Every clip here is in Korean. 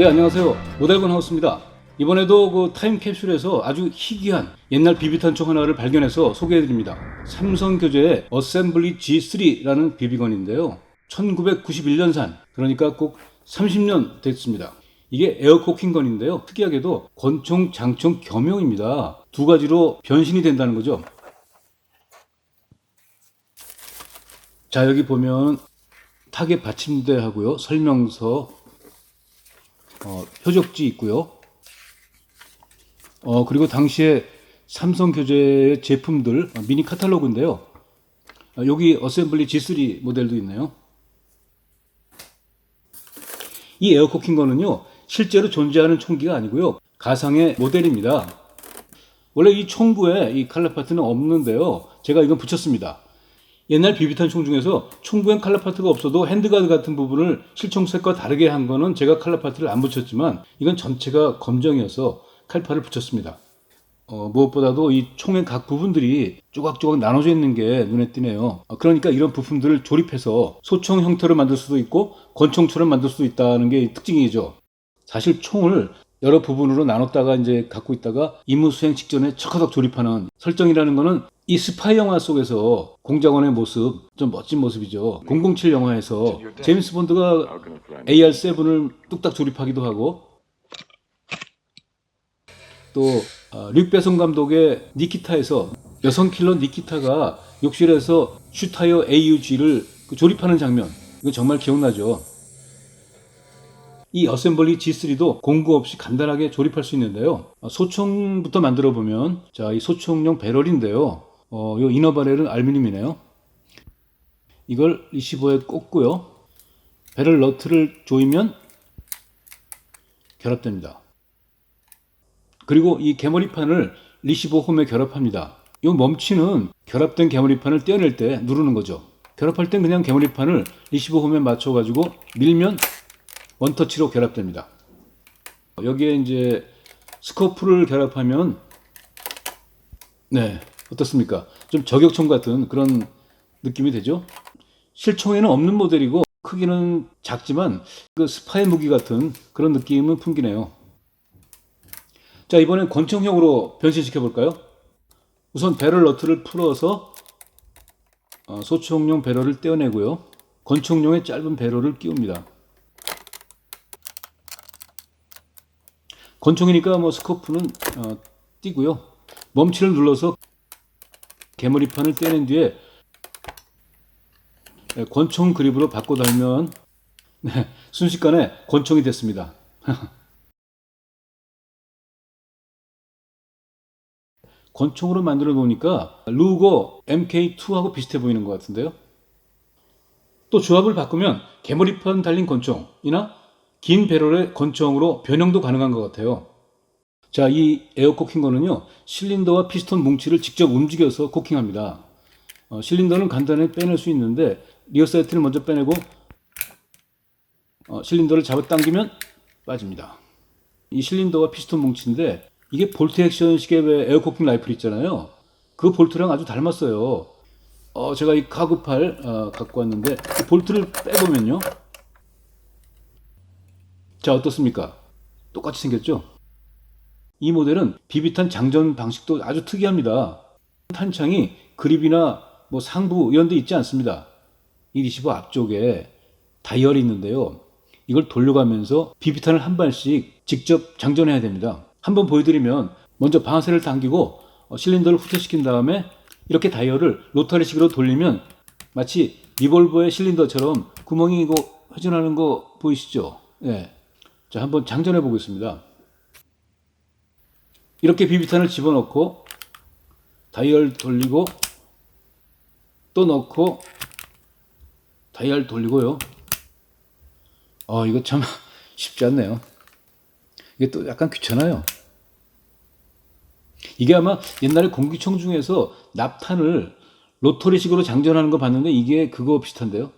네, 안녕하세요. 모델건 하우스입니다. 이번에도 그 타임캡슐에서 아주 희귀한 옛날 비비탄총 하나를 발견해서 소개해드립니다. 삼성 교재의 어셈블리 G3라는 비비건인데요. 1991년산, 그러니까 꼭 30년 됐습니다. 이게 에어코킹건인데요. 특이하게도 권총, 장총 겸용입니다. 두 가지로 변신이 된다는 거죠. 자, 여기 보면 타겟 받침대하고요. 설명서, 표적지 있고요. 그리고 당시에 삼성 교재의 제품들 미니 카탈로그인데요. 여기 어셈블리 G3 모델도 있네요. 이 에어코킹건은요, 실제로 존재하는 총기가 아니고요, 가상의 모델입니다. 원래 이 총부에 이 칼라 파트는 없는데요, 제가 이건 붙였습니다. 옛날 비비탄 총 중에서 총부엔 칼라 파트가 없어도 핸드가드 같은 부분을 실총색과 다르게 한 거는 제가 칼라 파트를 안 붙였지만, 이건 전체가 검정이어서 칼파를 붙였습니다. 무엇보다도 이 총의 각 부분들이 조각조각 나눠져 있는 게 눈에 띄네요. 그러니까 이런 부품들을 조립해서 소총 형태로 만들 수도 있고 권총처럼 만들 수도 있다는 게 특징이죠. 사실 총을 여러 부분으로 나눴다가 이제 갖고 있다가 임무 수행 직전에 척하덕 조립하는 설정이라는 거는 이 스파이 영화 속에서 공작원의 모습, 좀 멋진 모습이죠. 007 영화에서 제임스 본드가 AR-7을 뚝딱 조립하기도 하고, 또 릭베송 감독의 니키타에서 여성 킬러 니키타가 욕실에서 슈타이어 AUG를 조립하는 장면, 이거 정말 기억나죠. 이 어셈블리 G3도 공구 없이 간단하게 조립할 수 있는데요. 소총부터 만들어 보면, 자, 이 소총용 배럴인데요. 요 이너 바렐은 알루미늄이네요. 이걸 리시버에 꽂고요. 배럴 너트를 조이면 결합됩니다. 그리고 이 개머리판을 리시버 홈에 결합합니다. 이 멈추는 결합된 개머리판을 떼어낼 때 누르는 거죠. 결합할 땐 그냥 개머리판을 리시버 홈에 맞춰가지고 밀면 원터치로 결합됩니다. 여기에 이제 스코프를 결합하면, 네, 어떻습니까? 좀 저격총 같은 그런 느낌이 되죠? 실총에는 없는 모델이고 크기는 작지만 그 스파이 무기 같은 그런 느낌은 풍기네요. 자, 이번엔 권총형으로 변신시켜 볼까요? 우선 배럴 너트를 풀어서 소총용 배럴을 떼어내고요. 권총용의 짧은 배럴을 끼웁니다. 권총이니까 뭐 스코프는 띄고요. 멈치를 눌러서 개머리판을 떼낸 뒤에 권총 그립으로 바꿔 달면 순식간에 권총이 됐습니다. 권총으로 만들어 놓으니까 루거 MK2하고 비슷해 보이는 것 같은데요. 또 조합을 바꾸면 개머리판 달린 권총이나 긴 배럴의 권총으로 변형도 가능한 것 같아요. 자, 이 에어코킹건은요, 실린더와 피스톤 뭉치를 직접 움직여서 코킹합니다. 실린더는 간단히 빼낼 수 있는데 리어 사이트를 먼저 빼내고 실린더를 잡아당기면 빠집니다. 이 실린더와 피스톤 뭉치인데 이게 볼트 액션식의 왜 에어코킹 라이플 있잖아요. 그 볼트랑 아주 닮았어요. 제가 이 카구팔 갖고 왔는데 이 볼트를 빼보면요, 자, 어떻습니까? 똑같이 생겼죠? 이 모델은 비비탄 장전 방식도 아주 특이합니다. 탄창이 그립이나 뭐 상부 이런 데 있지 않습니다. 이 리시버 앞쪽에 다이얼이 있는데요. 이걸 돌려가면서 비비탄을 한 발씩 직접 장전해야 됩니다. 한번 보여드리면, 먼저 방아쇠를 당기고 실린더를 후퇴시킨 다음에 이렇게 다이얼을 로터리식으로 돌리면 마치 리볼버의 실린더처럼 구멍이 이거 회전하는 거 보이시죠? 네. 자, 한번 장전해 보겠습니다. 이렇게 비비탄을 집어넣고 다이얼 돌리고 또 넣고 다이얼 돌리고요. 이거 참 쉽지 않네요. 이게 또 약간 귀찮아요. 이게 아마 옛날에 공기총 중에서 납탄을 로터리식으로 장전하는 거 봤는데 이게 그거 비슷한데요.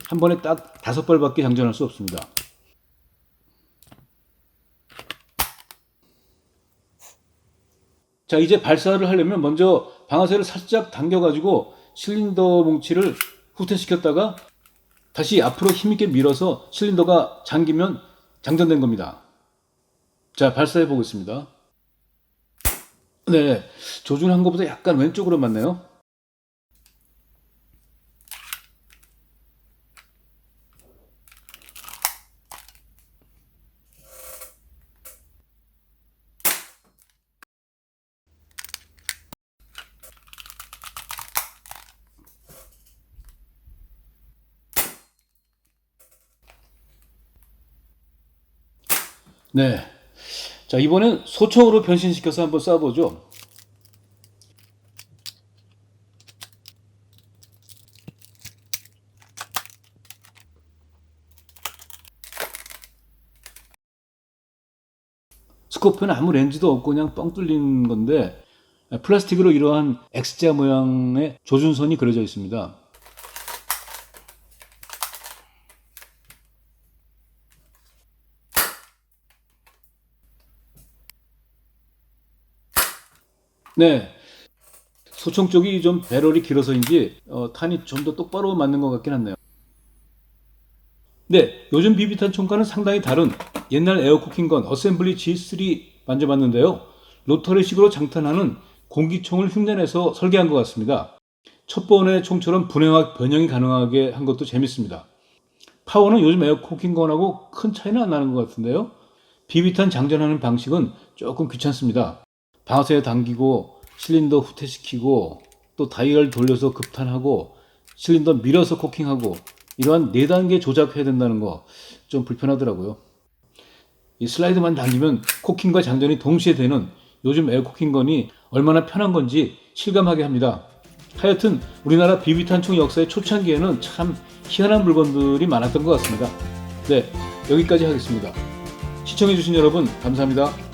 한 번에 딱 5발밖에 장전할 수 없습니다. 자, 이제 발사를 하려면 먼저 방아쇠를 살짝 당겨가지고 실린더 뭉치를 후퇴시켰다가 다시 앞으로 힘있게 밀어서 실린더가 잠기면 장전된 겁니다. 자, 발사해 보겠습니다. 네, 조준한 것보다 약간 왼쪽으로 맞네요. 네. 자, 이번엔 소총으로 변신시켜서 한번 쏴보죠. 스코프는 아무 렌즈도 없고 그냥 뻥 뚫린 건데 플라스틱으로 이러한 X자 모양의 조준선이 그려져 있습니다. 네, 소총 쪽이 좀 배럴이 길어서인지 탄이 좀 더 똑바로 맞는 것 같긴 하네요. 네, 요즘 비비탄 총과는 상당히 다른 옛날 에어쿠킹건 어셈블리 G3 만져봤는데요. 로터리식으로 장탄하는 공기총을 흉내내서 설계한 것 같습니다. 첫 번의 총처럼 분해와 변형이 가능하게 한 것도 재밌습니다. 파워는 요즘 에어쿠킹건하고 큰 차이는 안 나는 것 같은데요. 비비탄 장전하는 방식은 조금 귀찮습니다. 방아쇠 당기고 실린더 후퇴시키고 또 다이얼 돌려서 급탄하고 실린더 밀어서 코킹하고 이러한 4단계 조작해야 된다는 거 좀 불편하더라고요. 이 슬라이드만 당기면 코킹과 장전이 동시에 되는 요즘 에어쿠킹건이 얼마나 편한 건지 실감하게 합니다. 하여튼 우리나라 비비탄 총 역사의 초창기에는 참 희한한 물건들이 많았던 것 같습니다. 네, 여기까지 하겠습니다. 시청해주신 여러분 감사합니다.